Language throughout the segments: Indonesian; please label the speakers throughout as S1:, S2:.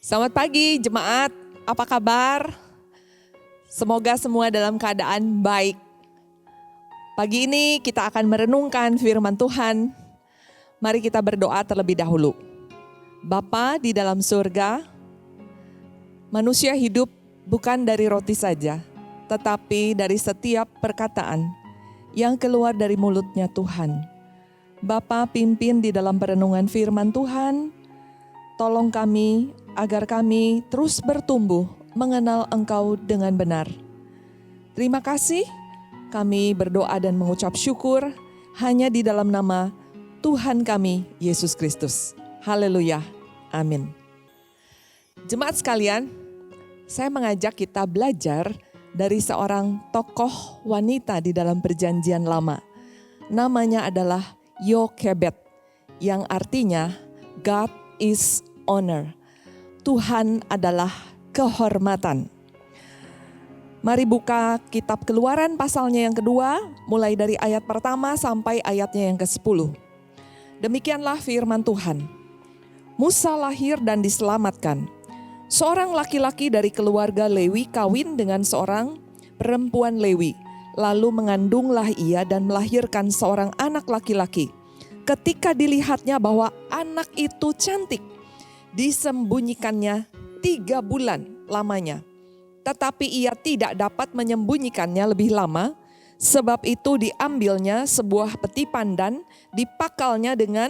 S1: Selamat pagi jemaat, apa kabar? Semoga semua dalam keadaan baik. Pagi ini kita akan merenungkan firman Tuhan. Mari kita berdoa terlebih dahulu. Bapa di dalam surga, manusia hidup bukan dari roti saja, tetapi dari setiap perkataan yang keluar dari mulutnya Tuhan. Bapa pimpin di dalam perenungan firman Tuhan, tolong kami agar kami terus bertumbuh mengenal Engkau dengan benar. Terima kasih, kami berdoa dan mengucap syukur hanya di dalam nama Tuhan kami, Yesus Kristus. Haleluya, amin. Jemaat sekalian, saya mengajak kita belajar dari seorang tokoh wanita di dalam Perjanjian Lama. Namanya adalah Yokebed, yang artinya God is honor. Tuhan adalah kehormatan. Mari buka kitab Keluaran pasalnya yang kedua, mulai dari ayat pertama sampai ayatnya yang ke-10. Demikianlah firman Tuhan. Musa lahir dan diselamatkan. Seorang laki-laki dari keluarga Lewi kawin dengan seorang perempuan Lewi. Lalu mengandunglah ia dan melahirkan seorang anak laki-laki. Ketika dilihatnya bahwa anak itu cantik, disembunyikannya 3 bulan lamanya. Tetapi ia tidak dapat menyembunyikannya lebih lama, sebab itu diambilnya sebuah peti pandan, dipakalnya dengan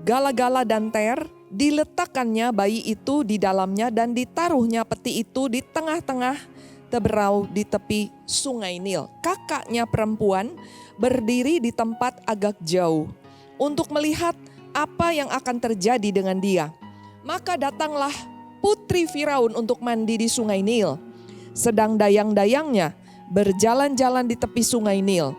S1: gala-gala dan ter, diletakkannya bayi itu di dalamnya dan ditaruhnya peti itu di tengah-tengah teberau di tepi sungai Nil. Kakaknya perempuan berdiri di tempat agak jauh untuk melihat apa yang akan terjadi dengan dia. Maka datanglah putri Firaun untuk mandi di sungai Nil. Sedang dayang-dayangnya berjalan-jalan di tepi sungai Nil.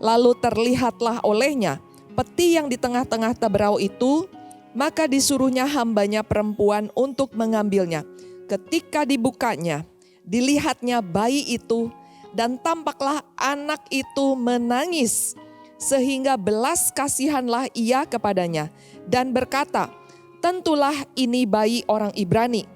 S1: Lalu terlihatlah olehnya peti yang di tengah-tengah teberau itu, maka disuruhnya hambanya perempuan untuk mengambilnya. Ketika dibukanya, dilihatnya bayi itu dan tampaklah anak itu menangis. Sehingga belas kasihanlah ia kepadanya dan berkata, tentulah ini bayi orang Ibrani.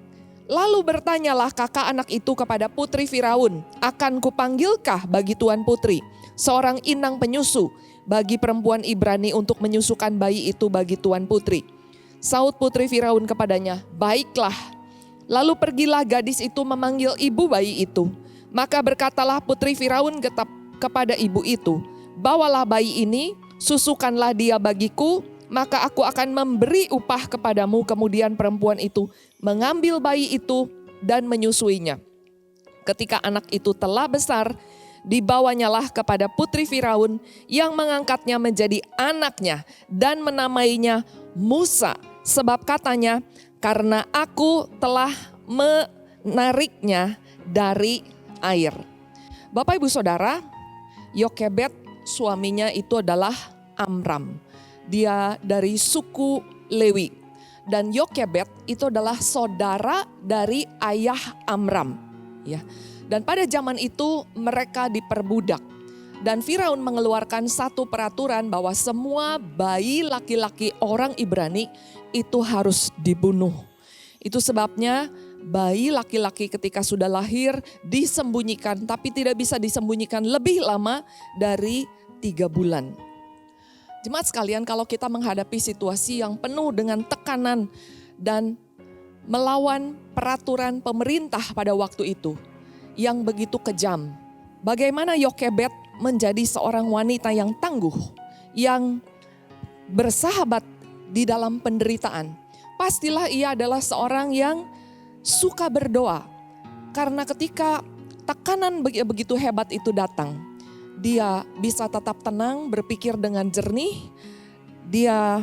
S1: Lalu bertanyalah kakak anak itu kepada putri Firaun, akan kupanggilkah bagi tuan putri seorang inang penyusu bagi perempuan Ibrani untuk menyusukan bayi itu bagi tuan putri? Saut putri Firaun kepadanya, baiklah. Lalu pergilah gadis itu memanggil ibu bayi itu. Maka berkatalah putri Firaun kepada ibu itu, bawalah bayi ini, susukanlah dia bagiku, maka aku akan memberi upah kepadamu. Kemudian perempuan itu mengambil bayi itu dan menyusuinya. Ketika anak itu telah besar, dibawanyalah kepada putri Firaun yang mengangkatnya menjadi anaknya dan menamainya Musa. Sebab katanya, karena aku telah menariknya dari air. Bapak Ibu Saudara, Yokebed suaminya itu adalah Amram. Dia dari suku Lewi. Dan Yokebed itu adalah saudara dari ayah Amram. Ya. Dan pada zaman itu mereka diperbudak. Dan Firaun mengeluarkan satu peraturan bahwa semua bayi laki-laki orang Ibrani itu harus dibunuh. Itu sebabnya bayi laki-laki ketika sudah lahir disembunyikan, tapi tidak bisa disembunyikan lebih lama dari 3 bulan. Jemaat sekalian, kalau kita menghadapi situasi yang penuh dengan tekanan dan melawan peraturan pemerintah pada waktu itu yang begitu kejam, bagaimana Yokebed menjadi seorang wanita yang tangguh, yang bersahabat di dalam penderitaan? Pastilah ia adalah seorang yang suka berdoa. Karena ketika tekanan begitu hebat itu datang, dia bisa tetap tenang, berpikir dengan jernih. Dia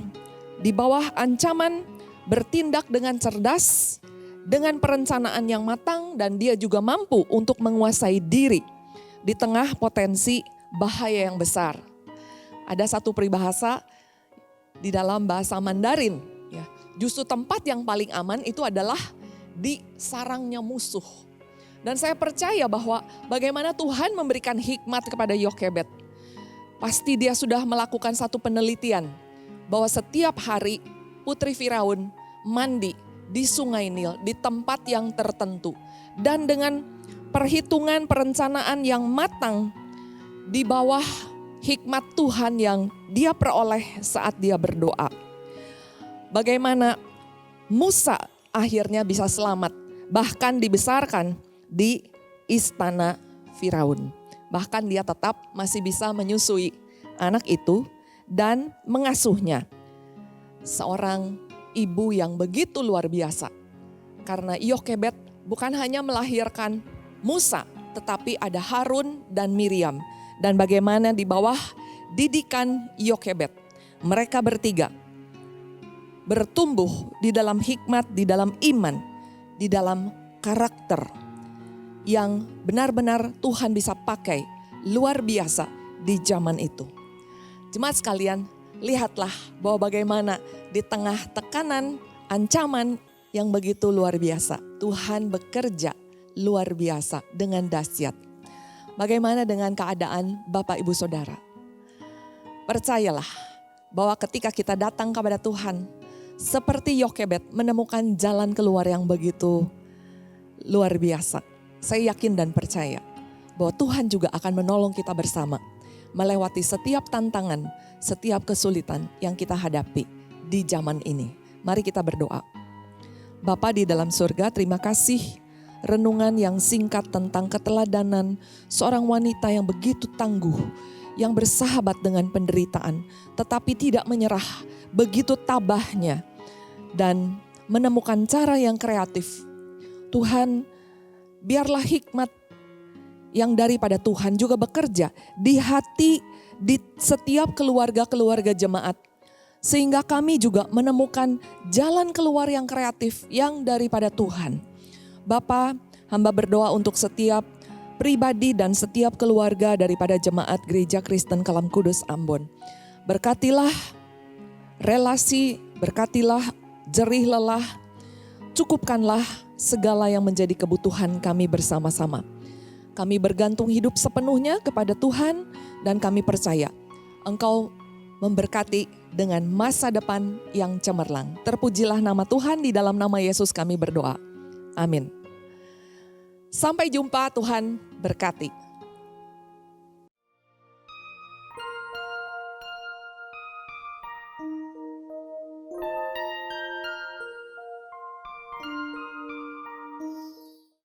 S1: di bawah ancaman bertindak dengan cerdas, dengan perencanaan yang matang, dan dia juga mampu untuk menguasai diri di tengah potensi bahaya yang besar. Ada satu peribahasa di dalam bahasa Mandarin, ya, justru tempat yang paling aman itu adalah di sarangnya musuh. Dan saya percaya bahwa bagaimana Tuhan memberikan hikmat kepada Yokebed. Pasti dia sudah melakukan satu penelitian bahwa setiap hari putri Firaun mandi di Sungai Nil, di tempat yang tertentu. Dan dengan perhitungan perencanaan yang matang di bawah hikmat Tuhan yang dia peroleh saat dia berdoa. Bagaimana Musa akhirnya bisa selamat, bahkan dibesarkan di istana Firaun. Bahkan dia tetap masih bisa menyusui anak itu dan mengasuhnya. Seorang ibu yang begitu luar biasa. Karena Yokebed bukan hanya melahirkan Musa, tetapi ada Harun dan Miriam. Dan bagaimana di bawah didikan Yokebed, mereka bertiga bertumbuh di dalam hikmat, di dalam iman, di dalam karakter yang benar-benar Tuhan bisa pakai luar biasa di zaman itu. Jemaat sekalian, lihatlah bahwa bagaimana di tengah tekanan, ancaman yang begitu luar biasa, Tuhan bekerja luar biasa dengan dahsyat. Bagaimana dengan keadaan Bapak Ibu Saudara? Percayalah bahwa ketika kita datang kepada Tuhan, seperti Yokebed menemukan jalan keluar yang begitu luar biasa. Saya yakin dan percaya bahwa Tuhan juga akan menolong kita bersama melewati setiap tantangan, setiap kesulitan yang kita hadapi di zaman ini. Mari kita berdoa. Bapa di dalam surga, terima kasih renungan yang singkat tentang keteladanan seorang wanita yang begitu tangguh, yang bersahabat dengan penderitaan, tetapi tidak menyerah, begitu tabahnya, dan menemukan cara yang kreatif. Tuhan, biarlah hikmat yang daripada Tuhan juga bekerja di hati, di setiap keluarga-keluarga jemaat. Sehingga kami juga menemukan jalan keluar yang kreatif yang daripada Tuhan. Bapa, hamba berdoa untuk setiap pribadi dan setiap keluarga daripada jemaat Gereja Kristen Kalam Kudus Ambon. Berkatilah relasi, berkatilah jerih lelah, cukupkanlah segala yang menjadi kebutuhan kami bersama-sama. Kami bergantung hidup sepenuhnya kepada Tuhan dan kami percaya Engkau memberkati dengan masa depan yang cemerlang. Terpujilah nama Tuhan, di dalam nama Yesus kami berdoa. Amin. Sampai jumpa, Tuhan berkati.